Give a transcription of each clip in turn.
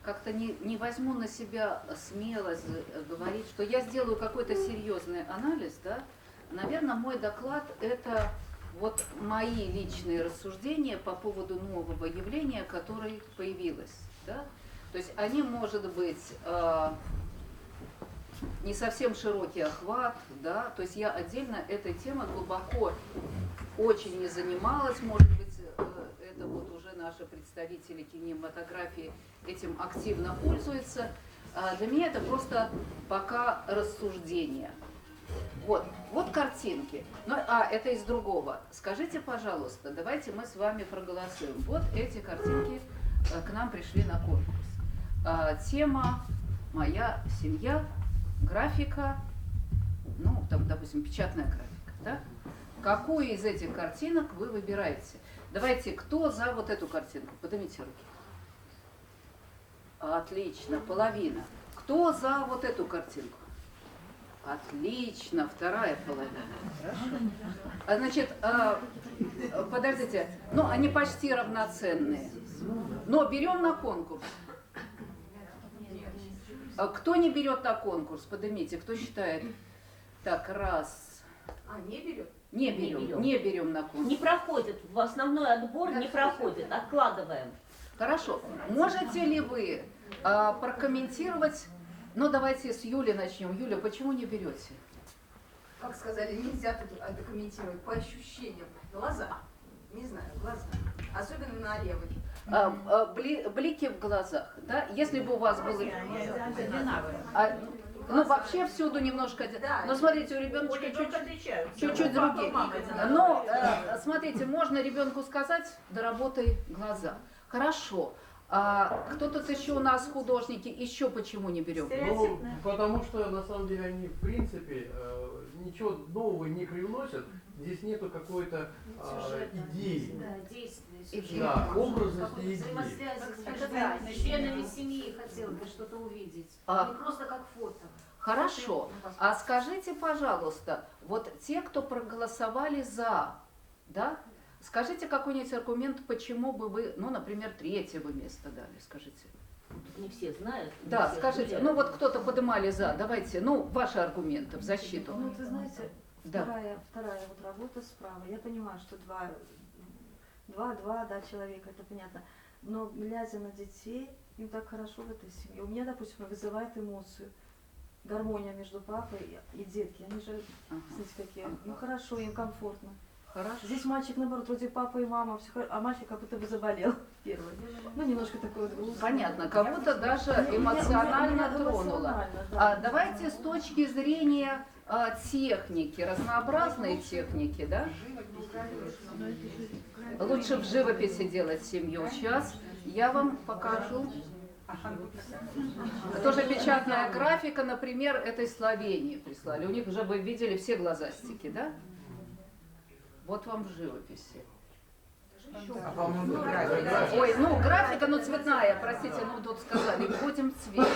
как-то не возьму на себя смелость говорить, что я сделаю какой-то серьезный анализ, да, наверное, мой доклад – это вот мои личные рассуждения по поводу нового явления, которое появилось, да. То есть они, может быть, не совсем широкий охват, да, то есть я отдельно этой темой глубоко очень не занималась, может быть, это вот уже наши представители кинематографии этим активно пользуются. Для меня это просто пока рассуждение. Вот картинки. Ну, это из другого. Скажите, пожалуйста, давайте мы с вами проголосуем. Вот эти картинки к нам пришли на конкурс. Тема «Моя семья», графика, ну, там, допустим, печатная графика, да? Какую из этих картинок вы выбираете? Давайте, кто за вот эту картинку? Поднимите руки. Отлично, половина. Кто за вот эту картинку? Отлично, вторая половина. Хорошо. Значит, подождите, ну, они почти равноценные. Но берем на конкурс. Кто не берет на конкурс? Поднимите, кто считает? Так, раз. Не берет? Не берем на конкурс. Не проходит, в основной отбор не проходит, откладываем. Хорошо. Можете ли вы прокомментировать, ну давайте с Юли начнем. Юля, почему не берете? Как сказали, нельзя тут документировать по ощущениям. Глаза. Не знаю, глаза. Особенно на левой. Блики в глазах, да? Если бы у вас было... Ну, вообще всюду немножко... Да. Но смотрите, у ребеночка чуть-чуть другие. Но, смотрите, можно ребенку сказать, доработай глаза. Хорошо. Кто тут еще у нас художники? Еще почему не берем? Ну, потому что, на самом деле, они, в принципе, ничего нового не привносят. Здесь нету какой-то идеи. Да, действия. Да, образности идеи. Взаимосвязи с членами семьи хотел бы что-то увидеть. Не просто как фото. Хорошо. А скажите, пожалуйста, вот те, кто проголосовали за, да, скажите какой-нибудь аргумент, почему бы вы, ну, например, третьего места дали, скажите. Не все знают. Да, скажите, ну вот кто-то поднимали за, давайте, ну, ваши аргументы в защиту. Ну, ты знаете, Да. вторая вот работа справа, я понимаю, что два, да, человека, это понятно, но глядя на детей, им так хорошо в этой семье. У меня, допустим, вызывает эмоцию, гармония между папой и детки, они же, знаете, какие, ну хорошо, им комфортно. Хорошо. Здесь мальчик, наоборот, вроде папа и мама, все хорошо, а мальчик как будто бы заболел первый. Ну, немножко такой вот грустный. Понятно, кого-то даже эмоционально тронуло. Давайте с точки зрения техники, разнообразной техники, да? Лучше в живописи делать семью. Сейчас я вам покажу. Тоже печатная графика, например, этой Словении прислали. У них уже вы видели все глазастики, да? Вот вам в живописи. Ой, ну графика, ну цветная, простите, ну тут сказали, вводим цвет.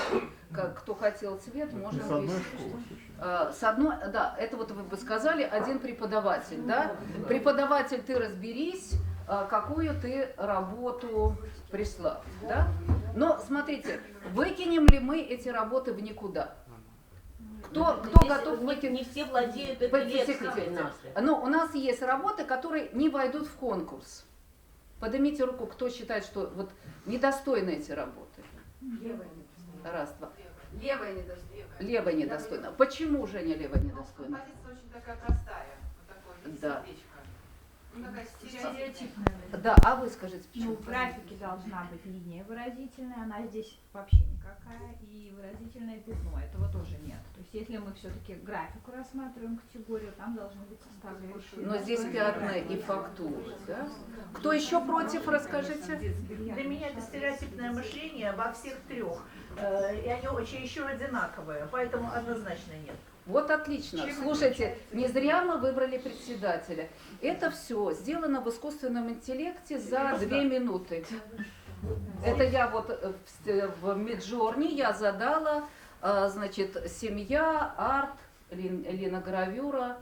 Кто хотел цвет, можем ввести. С одной, да, это вот вы бы сказали, один преподаватель, да? Преподаватель, ты разберись, какую ты работу прислал, да? Но смотрите, выкинем ли мы эти работы в никуда? Кто готов выкинуть? Не все владеют этой лексикой нашей. Но у нас есть работы, которые не войдут в конкурс. Поднимите руку, кто считает, что вот недостойны эти работы. Левая недостойна. Раз, два. Левая недостойна. Левая недостойна. Почему, Женя, левая недостойна? Композиция очень такая простая. Вот такое, Да. сердечко. Ну, такая стереотипная. Да, а вы скажите, Ну, почему? в графике должна быть линия выразительная, она здесь вообще никакая, и выразительное пятно, этого тоже нет. То есть если мы все-таки графику рассматриваем категорию, там должны быть составляющие. Но здесь пятна и фактуры, да? Кто еще против, расскажите? Для меня это стереотипное мышление во всех трех. И они очень еще одинаковые, поэтому однозначно нет. Вот отлично. Слушайте, не зря мы выбрали председателя. Это все сделано в искусственном интеллекте за 2 минуты. Это я вот в Миджорни я задала, значит, семья, арт, линогравюра.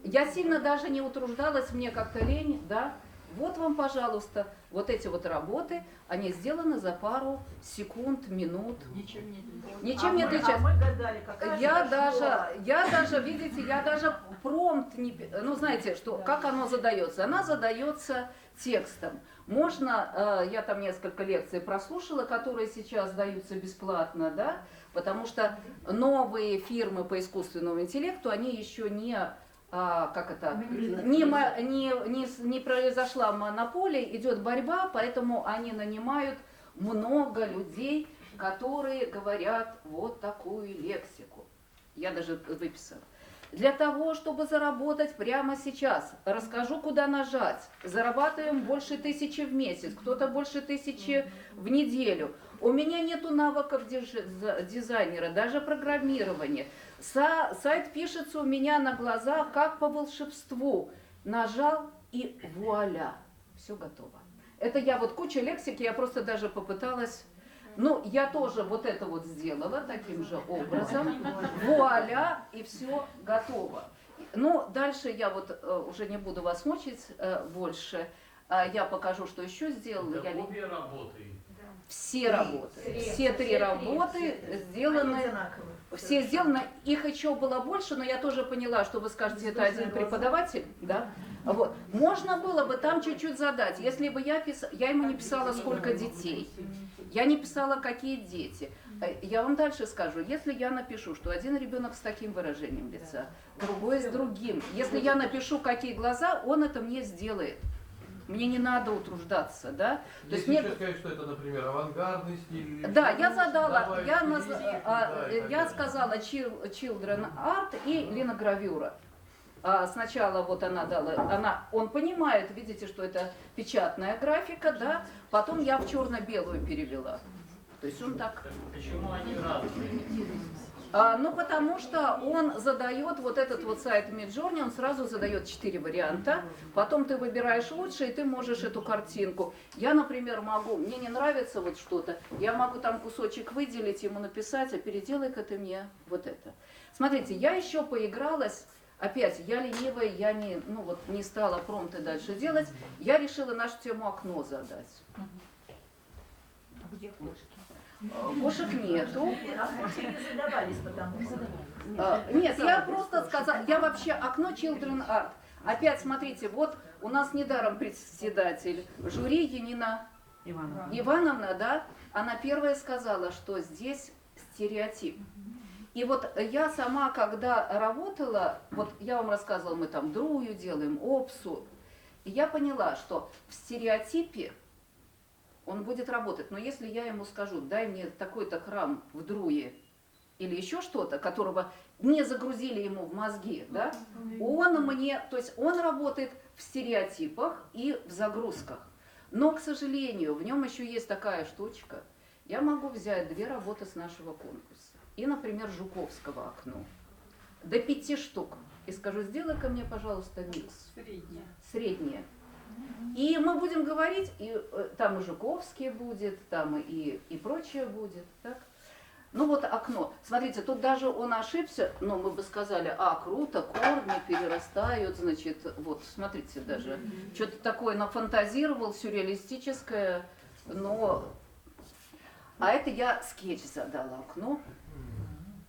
Я сильно даже не утруждалась, мне как-то лень, да. Вот вам, пожалуйста, вот эти вот работы, они сделаны за пару секунд, минут. Ничем не отличаются. А мы гадали, какая Я даже, видите, я даже промпт не... Ну, знаете, что, как оно задается? Она задается текстом. Можно, я там несколько лекций прослушала, которые сейчас даются бесплатно, да, потому что новые фирмы по искусственному интеллекту, они еще не... не произошла монополия, идет борьба, поэтому они нанимают много людей, которые говорят вот такую лексику. Я даже выписала. Для того, чтобы заработать прямо сейчас, расскажу, куда нажать. Зарабатываем больше 1000 в месяц, кто-то больше 1000 в неделю. У меня нету навыков дизайнера, даже программирования. Сайт пишется у меня на глазах, как по волшебству. Нажал и вуаля, все готово. Это я вот куча лексики, я просто даже попыталась... Ну, я тоже вот это вот сделала таким же образом. Вуаля, и все готово. Ну, дальше я вот уже не буду вас мучить больше. Я покажу, что еще сделала. Обе работы. Все работы. Все 3 работы сделаны. Все сделаны. Их еще было больше, но я тоже поняла, что вы скажете, это один преподаватель, да? Вот. Можно было бы там чуть-чуть задать. Если бы я ему не писала, сколько детей. Я не писала, какие дети. Я вам дальше скажу. Если я напишу, что один ребенок с таким выражением лица, другой с другим. Если я напишу, какие глаза, он это мне сделает. Мне не надо утруждаться, да? То есть еще сказать, что это, например, авангардный стиль. Да, я задала, я сказала children art и линогравюра. Сначала вот она дала, он понимает, видите, что это печатная графика, да? Потом я в черно-белую перевела. То есть он так. Почему они разные? Ну, потому что он задает вот этот вот сайт Midjourney, он сразу задает 4 варианта, потом ты выбираешь лучший, и ты можешь эту картинку. Я, например, могу, мне не нравится вот что-то, я могу там кусочек выделить, ему написать, а переделай-ка ты мне вот это. Смотрите, я еще поигралась, опять, я ленивая, я не стала промпты дальше делать, я решила нашу тему окно задать. Где кошки? Кошек нету. Кошки не задавались, потому что... Нет, я просто сказала, я вообще окно Children Art. Опять смотрите, вот у нас недаром председатель жюри Янина Ивановна, да, она первая сказала, что здесь стереотип. И вот я сама, когда работала, вот я вам рассказывала, мы там Друю делаем, Опсу, и я поняла, что в стереотипе он будет работать. Но если я ему скажу, дай мне такой-то храм в Друе или еще что-то, которого не загрузили ему в мозги, да, то есть он работает в стереотипах и в загрузках. Но, к сожалению, в нем еще есть такая штучка. Я могу взять 2 работы с нашего конкурса и, например, Жуковского окно. До 5 штук. И скажу, сделай-ка мне, пожалуйста, микс. Среднее. И мы будем говорить, и там и Жуковский будет, там и прочее будет. Так? Ну вот окно. Смотрите, тут даже он ошибся, но мы бы сказали, круто, корни перерастают, значит, вот, смотрите даже. Что-то такое нафантазировал, сюрреалистическое, но... А это я скетч задала окно.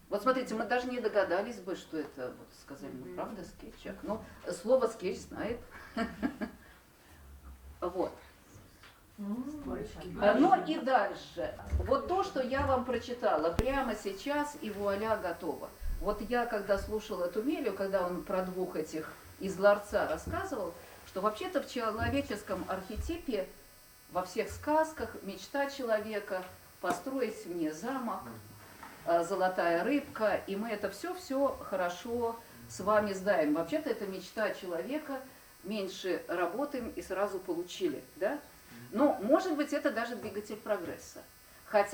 Вот смотрите, мы даже не догадались бы, что это, вот сказали, ну правда скетч, окно. Слово скетч знает. Вот. Ну и дальше. Вот то, что я вам прочитала прямо сейчас, и вуаля, готово. Вот я, когда слушала Тумелю, когда он про 2 этих из ларца рассказывал, что вообще-то в человеческом архетипе, во всех сказках, мечта человека построить мне замок, золотая рыбка, и мы это все хорошо с вами знаем. Вообще-то это мечта человека, меньше работаем и сразу получили, да? Но, может быть, это даже двигатель прогресса.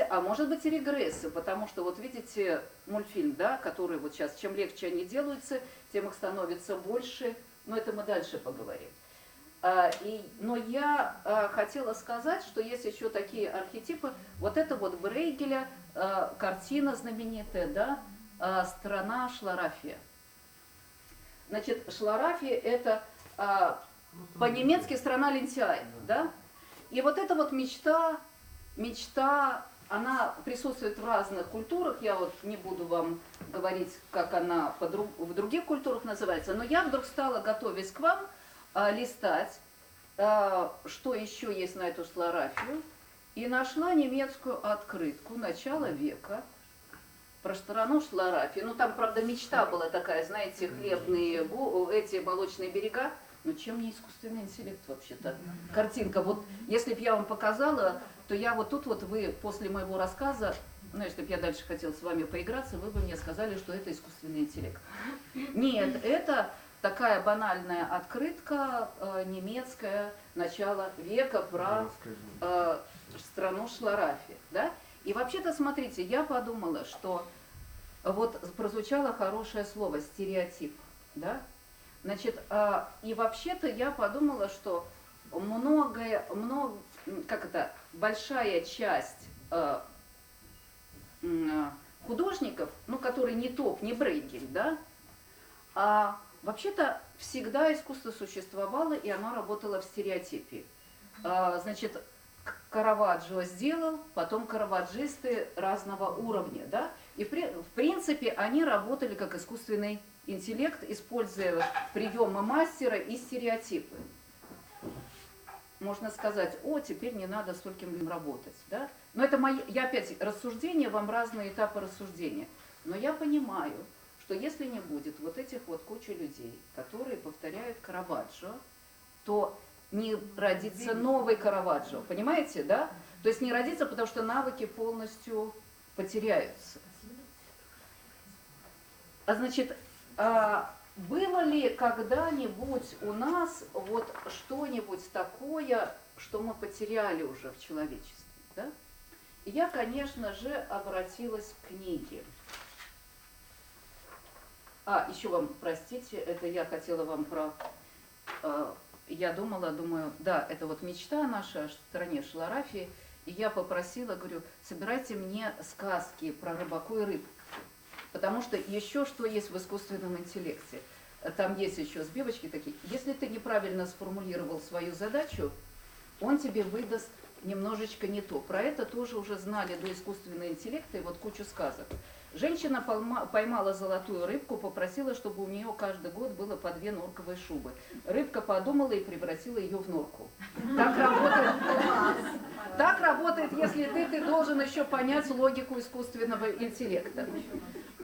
А может быть и регресса, потому что, вот видите, мультфильм, да, который вот сейчас, чем легче они делаются, тем их становится больше, но это мы дальше поговорим. Но я хотела сказать, что есть еще такие архетипы. Вот это вот Брейгеля, картина знаменитая, да, «Страна Шларафия». Значит, Шларафия – это По-немецки страна лентяев, да? И вот эта вот мечта, она присутствует в разных культурах. Я вот не буду вам говорить, как она в других культурах называется, но я вдруг стала, готовясь к вам, листать, что еще есть на эту шларафию, и нашла немецкую открытку начала века про страну шларафию. Ну там, правда, мечта была такая, знаете, хлебные, эти молочные берега. Ну чем не искусственный интеллект вообще-то? Картинка. Вот если бы я вам показала, то я вот тут вот, вы после моего рассказа, ну если бы я дальше хотела с вами поиграться, вы бы мне сказали, что это искусственный интеллект. Нет, это такая банальная открытка немецкая, начала века про страну шларафи. Да? И вообще-то, смотрите, я подумала, что вот прозвучало хорошее слово «стереотип». Да? Значит, и вообще-то я подумала, что большая часть художников, ну, которые не Топ, не Брейгель, да, вообще-то всегда искусство существовало, и оно работало в стереотипе. Значит, Караваджо сделал, потом караваджисты разного уровня, да, и в принципе они работали как искусственный интеллект, используя приемы мастера и стереотипы. Можно сказать, о, теперь не надо стольким работать, да? Но это я опять рассуждения, вам разные этапы рассуждения. Но я понимаю, что если не будет вот этих вот кучи людей, которые повторяют Караваджо, то не родится новый Караваджо, понимаете, да? То есть не родится, потому что навыки полностью потеряются. Значит, было ли когда-нибудь у нас вот что-нибудь такое, что мы потеряли уже в человечестве, да? И я, конечно же, обратилась к книге. Еще вам, простите, это я хотела вам я думаю, да, это вот мечта наша о стране шларафии, и я попросила, говорю, собирайте мне сказки про рыбаку и рыбку. Потому что еще что есть в искусственном интеллекте. Там есть еще сбивочки такие. Если ты неправильно сформулировал свою задачу, он тебе выдаст немножечко не то. Про это тоже уже знали до искусственного интеллекта и вот кучу сказок. Женщина поймала золотую рыбку, попросила, чтобы у нее каждый год было по 2 норковые шубы. Рыбка подумала и превратила ее в норку. Так работает, если ты должен еще понять логику искусственного интеллекта.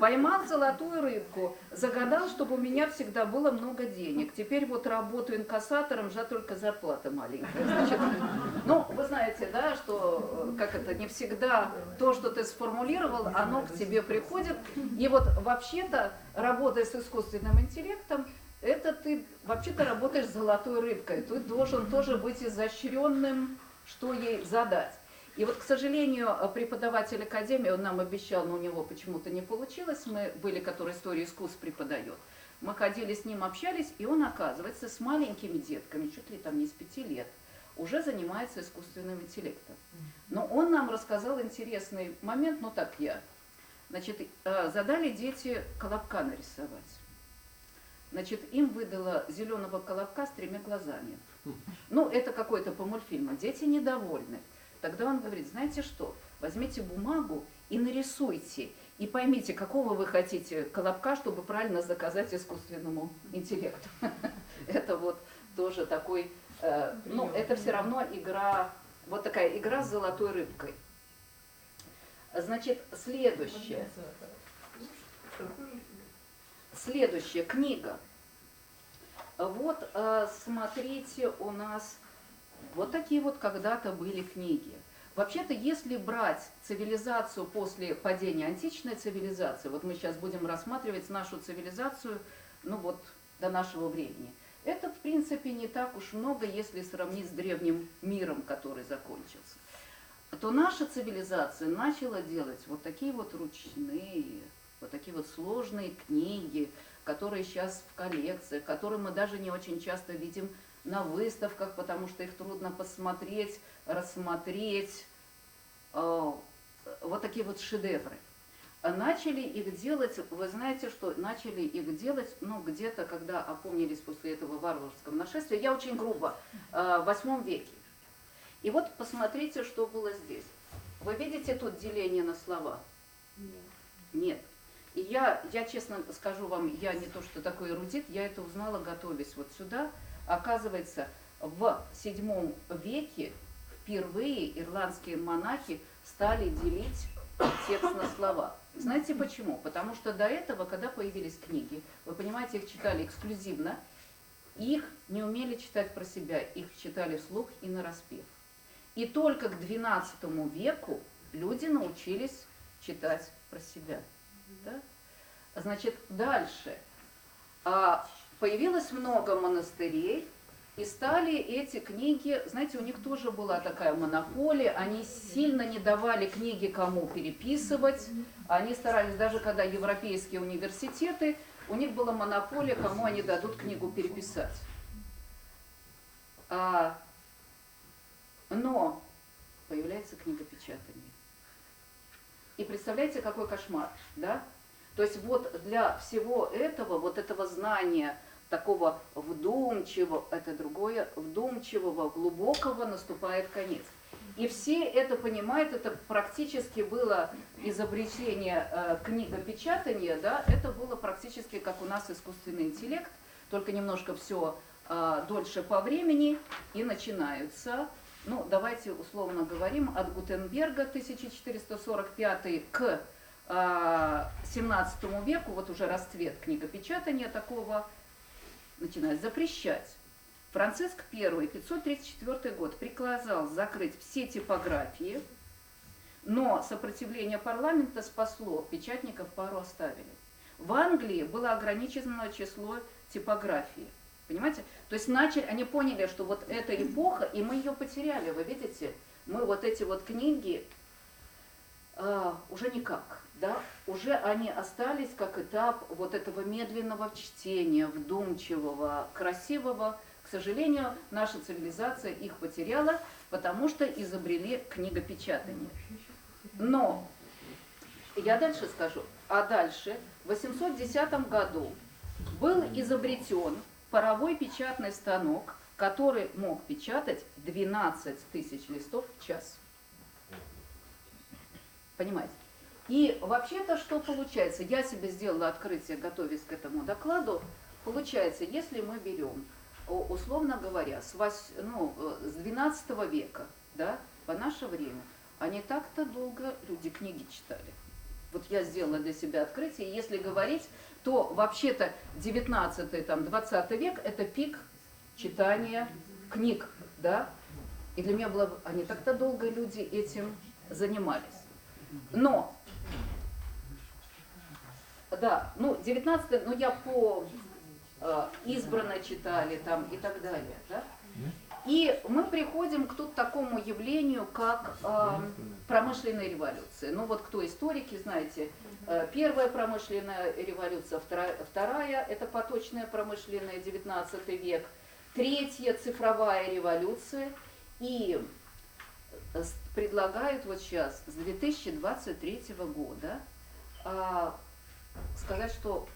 Поймал золотую рыбку, загадал, чтобы у меня всегда было много денег. Теперь вот работаю инкассатором, жаль только зарплата маленькая. Значит, ну, вы знаете, да, что не всегда то, что ты сформулировал, оно к тебе приходит. И вот вообще-то, работая с искусственным интеллектом, это ты вообще-то работаешь с золотой рыбкой. Ты должен тоже быть изощренным, что ей задать. И вот, к сожалению, преподаватель академии, он нам обещал, но у него почему-то не получилось, мы были, который историю искусств преподает. Мы ходили с ним, общались, и он, оказывается, с маленькими детками, чуть ли там не с 5 лет, уже занимается искусственным интеллектом. Но он нам рассказал интересный момент, ну так я. Значит, задали дети колобка нарисовать. Значит, им выдала зеленого колобка с 3 глазами. Ну, это какой-то по мультфильму. Дети недовольны. Тогда он говорит, знаете что, возьмите бумагу и нарисуйте, и поймите, какого вы хотите колобка, чтобы правильно заказать искусственному интеллекту. Это вот тоже такой, ну, это все равно игра, вот такая игра с золотой рыбкой. Значит, следующая книга. Вот, смотрите, у нас вот такие вот когда-то были книги. Вообще-то, если брать цивилизацию после падения, античной цивилизации, вот мы сейчас будем рассматривать нашу цивилизацию, ну вот, до нашего времени, это, в принципе, не так уж много, если сравнить с древним миром, который закончился. То наша цивилизация начала делать вот такие вот ручные, вот такие вот сложные книги, которые сейчас в коллекциях, которые мы даже не очень часто видим на выставках, потому что их трудно посмотреть, рассмотреть. Вот такие вот шедевры. начали их делать, вы знаете, что начали их делать, ну, где-то, когда опомнились после этого варварского нашествия, я очень грубо, в 8 веке. И вот посмотрите, что было здесь. Вы видите тут деление на слова? Нет. И я честно скажу вам, я не то, что такой эрудит, я это узнала, готовясь вот сюда. Оказывается, в 7 веке впервые ирландские монахи стали делить текст на слова. Знаете почему? Потому что до этого, когда появились книги, вы понимаете, их читали эксклюзивно, их не умели читать про себя, их читали вслух и нараспев. И только к XII веку люди научились читать про себя. Да? Значит, дальше. Появилось много монастырей, и стали эти книги, знаете, у них тоже была такая монополия, они сильно не давали книги кому переписывать, они старались, даже когда европейские университеты, у них была монополия, кому они дадут книгу переписать. Но появляется книгопечатание. И представляете, какой кошмар, да? То есть вот для всего этого, вот этого знания, такого вдумчивого, это другое, вдумчивого, глубокого наступает конец. И все это понимают, это практически было изобретение книгопечатания, да, это было практически как у нас искусственный интеллект, только немножко все дольше по времени, и начинаются, ну, давайте условно говорим, от Гутенберга 1445 к 17 веку, вот уже расцвет книгопечатания такого, начинает запрещать. Франциск I, 534 год, приказал закрыть все типографии, но сопротивление парламента спасло, печатников пару оставили. В Англии было ограниченное число типографий. Понимаете? То есть они поняли, что вот эта эпоха, и мы ее потеряли, вы видите? Мы вот эти вот книги уже никак. Да, уже они остались как этап вот этого медленного чтения, вдумчивого, красивого. К сожалению, наша цивилизация их потеряла, потому что изобрели книгопечатание. Но, я дальше скажу, а дальше, в 810 году был изобретен паровой печатный станок, который мог печатать 12 тысяч листов в час. Понимаете? И вообще-то что получается? Я себе сделала открытие, готовясь к этому докладу. Получается, если мы берем, условно говоря, с 12 века, да, по наше время, а не так-то долго люди книги читали. Вот я сделала для себя открытие. Если говорить, то вообще-то 19-20 век – это пик читания книг, да. И для меня было, а не так-то долго люди этим занимались. Но да, ну, 19, ну, я по избранно читали там и так далее, да? И мы приходим к тут такому явлению, как промышленная революция. Ну, вот кто историки, знаете, первая промышленная революция, вторая – это поточная промышленная, 19 век, третья – цифровая революция, и предлагают вот сейчас, с 2023 года, сказать, что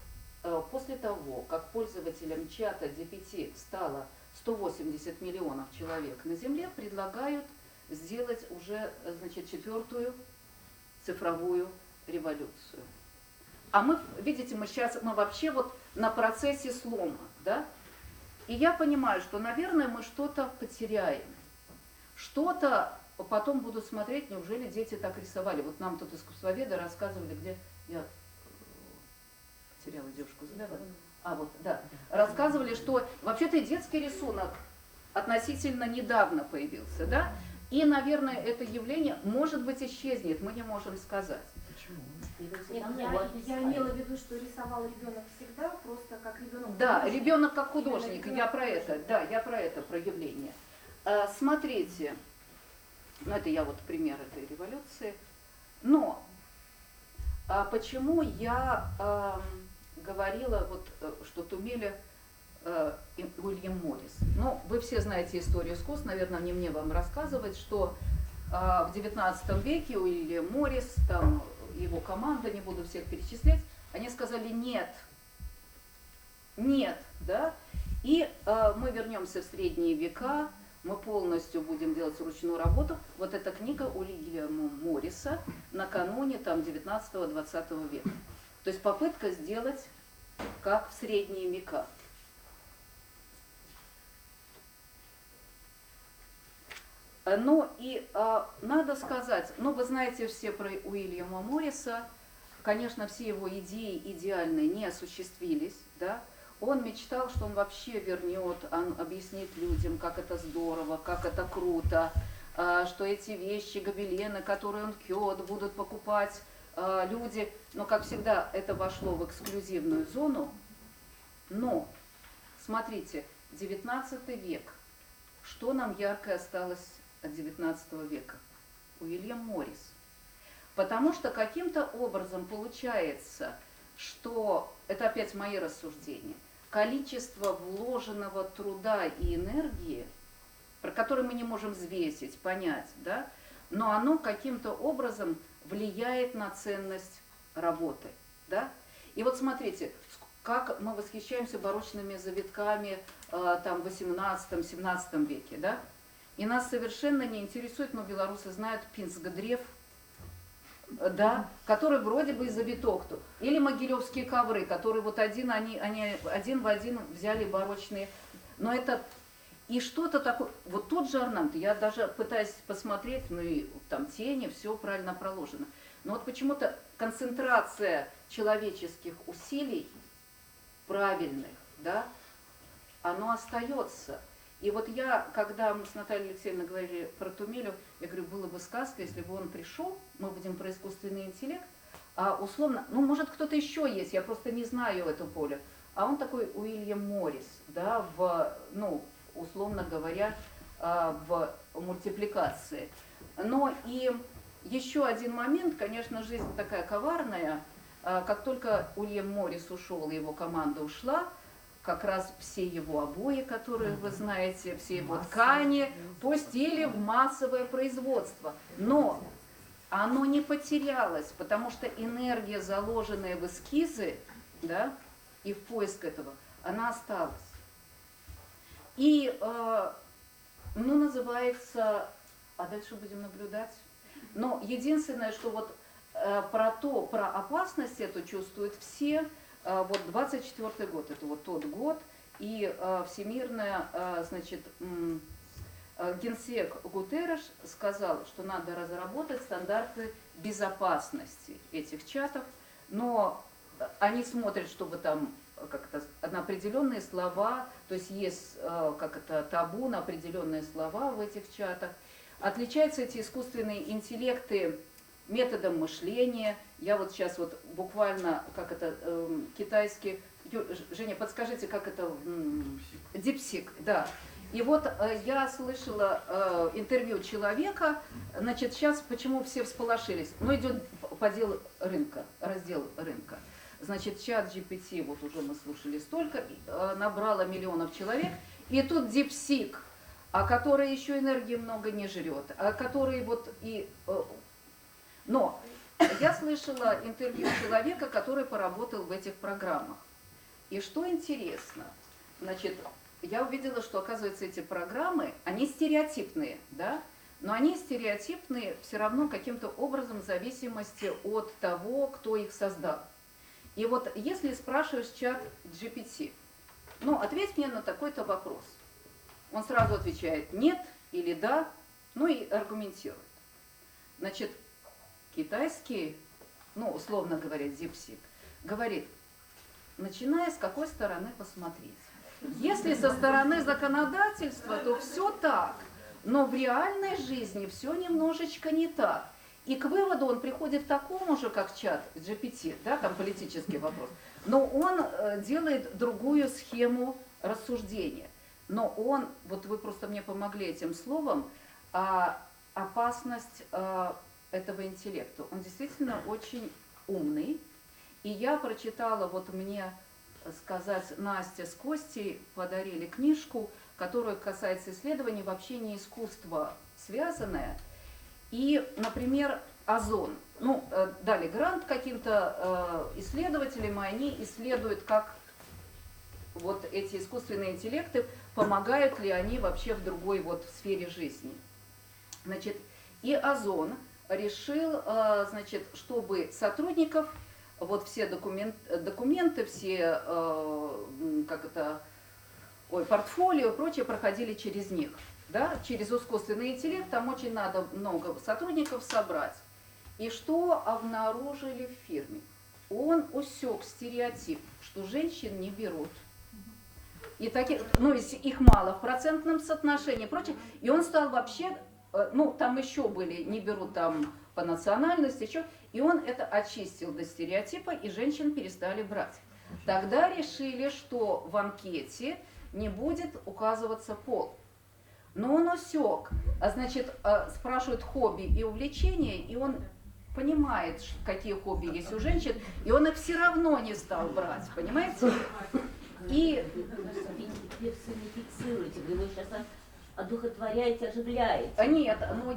после того, как пользователям чата GPT стало 180 миллионов человек на Земле, предлагают сделать уже, значит, 4-ю цифровую революцию. А мы, видите, мы вообще вот на процессе слома, да? И я понимаю, что, наверное, мы что-то потеряем. Что-то потом буду смотреть, неужели дети так рисовали. Вот нам тут искусствоведы рассказывали, где я потеряла девушку взгляда. Вот, да. Рассказывали, что вообще-то и детский рисунок относительно недавно появился, да? И, наверное, это явление, может быть, исчезнет, мы не можем сказать. Почему? Я имела в виду, что рисовал ребенок всегда, просто как ребенок. Да, ребенок как художник, я про это, да, я про это, про явление. Смотрите, ну это я вот пример этой революции, но почему я говорила, вот, что Тумеля Уильям Моррис. Ну, вы все знаете историю искусств, наверное, не мне вам рассказывать, что в XIX веке Уильям Моррис там его команда, не буду всех перечислять, они сказали нет, нет, да, и мы вернемся в средние века, мы полностью будем делать ручную работу. Вот эта книга Уильяма Морриса накануне там 19-20 века. То есть попытка сделать как в средние века. Ну и надо сказать, ну вы знаете все про Уильяма Морриса, конечно, все его идеи идеальные не осуществились, да. Он мечтал, что он вообще вернет, он объяснит людям, как это здорово, как это круто, что эти вещи, гобелены, которые он ткет, будут покупать люди. Но, как всегда, это вошло в эксклюзивную зону. Но, смотрите, 19 век. Что нам яркое осталось от 19 века? Уильям Моррис. Потому что каким-то образом получается, что, это опять мои рассуждения, количество вложенного труда и энергии, про которое мы не можем взвесить, понять, да, но оно каким-то образом влияет на ценность работы, да. И вот смотрите, как мы восхищаемся барочными завитками там в 18-17 веке, да, и нас совершенно не интересует, но белорусы знают Пинсгдрев, да, который вроде бы завиток тут. Или могилевские ковры, которые вот они один в один взяли барочные. Но это и что-то такое, вот тот же орнамент, я даже пытаюсь посмотреть, ну и там тени, все правильно проложено. Но вот почему-то концентрация человеческих усилий правильных, да, оно остается. И вот я, когда мы с Натальей Алексеевной говорили про Тумелю, я говорю, было бы сказка, если бы он пришел, мы будем про искусственный интеллект, а условно, ну, может, кто-то еще есть, я просто не знаю это поле, а он такой Уильям Моррис, да, ну, условно говоря, в мультипликации. Но и еще один момент, конечно, жизнь такая коварная, как только Уильям Моррис ушел, его команда ушла, как раз все его обои, которые вы знаете, все его ткани пустили в массовое производство. Но оно не потерялось, потому что энергия, заложенная в эскизы, да, и в поиск этого, она осталась. И, ну, называется, а дальше будем наблюдать. Но единственное, что вот про опасность эту чувствуют все. Вот 24-й год, это вот тот год, и всемирная, значит, генсек Гутерреш сказал, что надо разработать стандарты безопасности этих чатов, но они смотрят, чтобы там как-то на определенные слова, то есть есть как это табу на определенные слова в этих чатах. Отличаются эти искусственные интеллекты методом мышления. Я вот сейчас вот буквально, как это китайский, Женя, подскажите, как это? Дипсик, да. И вот я слышала интервью человека, значит, сейчас почему все всполошились? Ну, идет подел рынка, раздел рынка. Значит, чат GPT, вот уже мы слушали столько, набрало миллионов человек, и тут дипсик, а который еще энергии много не жрет, а который вот и... Но я слышала интервью человека, который поработал в этих программах. И что интересно, значит, я увидела, что, оказывается, эти программы, они стереотипные, да, но они стереотипные все равно каким-то образом в зависимости от того, кто их создал. И вот если спрашиваешь чат GPT, ну, ответь мне на такой-то вопрос, он сразу отвечает нет или да, ну и аргументирует. Значит, китайский, ну, условно говоря, дипсик, говорит, начиная с какой стороны посмотреть. Если со стороны законодательства, то все так, но в реальной жизни все немножечко не так. И к выводу он приходит к такому же, как чат GPT, да, там политический вопрос, но он делает другую схему рассуждения. Но он, вот вы просто мне помогли этим словом, опасность этого интеллекта. Он действительно очень умный. И я прочитала, вот мне сказать, Настя с Костей подарили книжку, которая касается исследований вообще не искусства связанное. И, например, озон. ну, дали грант каким-то исследователям, и они исследуют, как вот эти искусственные интеллекты, помогают ли они вообще в другой вот сфере жизни. Значит, и Озон решил, значит, чтобы сотрудников, вот все документы, все, как это, портфолио и прочее проходили через них, да, через искусственный интеллект, там очень надо много сотрудников собрать. И что обнаружили в фирме? Он усек стереотип, что женщин не берут. И таких, ну, их мало в процентном соотношении и прочее. И он стал вообще, ну, там еще были, не берут там по национальности, еще. И он это очистил до стереотипа, и женщин перестали брать. Тогда решили, что в анкете не будет указываться пол. Но он усек, значит, спрашивают хобби и увлечения, и он понимает, какие хобби есть у женщин, и он их все равно не стал брать, понимаете? И персонифицируете, вы его сейчас одухотворяете, оживляете. нет, ну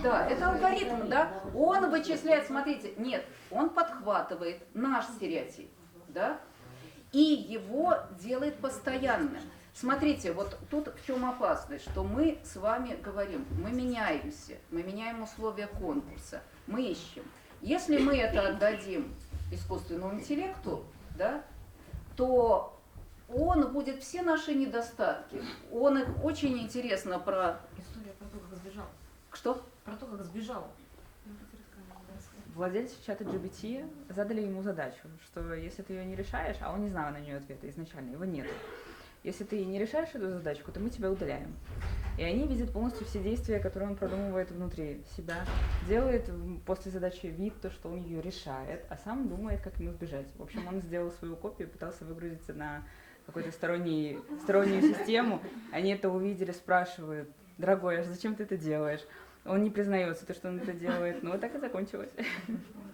да, это алгоритм, да, он вычисляет, смотрите, нет, он подхватывает наш стереотип, да, и его делает постоянным. Смотрите, вот тут в чем опасность, что мы с вами говорим, мы меняемся, мы меняем условия конкурса, мы ищем. Если мы это отдадим искусственному интеллекту, да, то он будет все наши недостатки. Он их очень интересно про... История про то, как сбежал. Что? Про то, как сбежал. Владельцы чата GBT задали ему задачу, что если ты ее не решаешь, а он не знал на нее ответа изначально, его нет. Если ты не решаешь эту задачку, то мы тебя удаляем. И они видят полностью все действия, которые он продумывает внутри себя, делает после задачи вид, то, что он ее решает, а сам думает, как ему сбежать. В общем, он сделал свою копию, пытался выгрузиться на какую-то стороннюю систему. Они это увидели, спрашивают: дорогой, а зачем ты это делаешь? Он не признается, то, что он это делает. Ну, вот так и закончилось.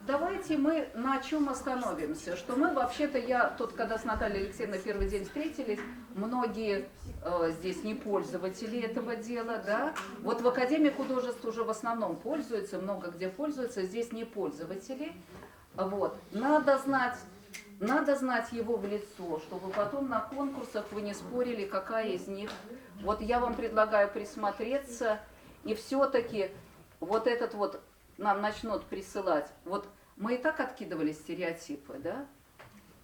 Давайте мы на чем остановимся, что мы вообще-то, я тут, когда с Натальей Алексеевной первый день встретились, многие здесь не пользователи этого дела, да, вот в Академии художеств уже в основном пользуются, много где пользуются, здесь не пользователи, вот, надо знать его в лицо, чтобы потом на конкурсах вы не спорили, какая из них, вот я вам предлагаю присмотреться, и все-таки вот этот вот нам начнут присылать. Вот мы и так откидывали стереотипы, да?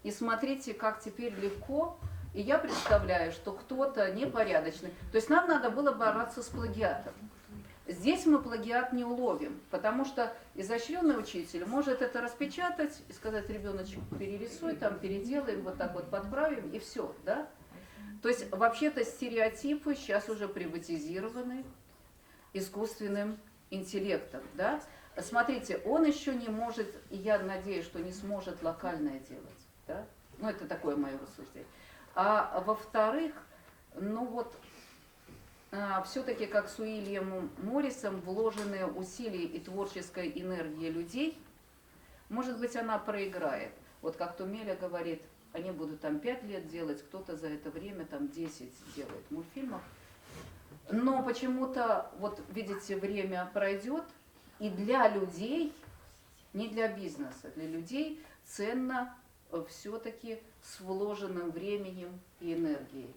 И смотрите, как теперь легко. И я представляю, что кто-то непорядочный. То есть нам надо было бороться с плагиатом. Здесь мы плагиат не уловим, потому что изощренный учитель может это распечатать и сказать: ребеночек, перерисуй, там переделаем, вот так вот подправим, и все, да? То есть вообще-то стереотипы сейчас уже приватизированы искусственным интеллектом, да? Смотрите, он еще не может, и я надеюсь, что не сможет локальное делать, да? Ну, это такое мое рассуждение. А во-вторых, ну вот, все-таки как с Уильямом Моррисом, вложенные усилия и творческая энергия людей, может быть, она проиграет. Вот как Тумеля говорит, они будут там 5 лет делать, кто-то за это время там 10 делает мультфильмов. Но почему-то, вот видите, время пройдет, и для людей, не для бизнеса, для людей ценно все-таки с вложенным временем и энергией.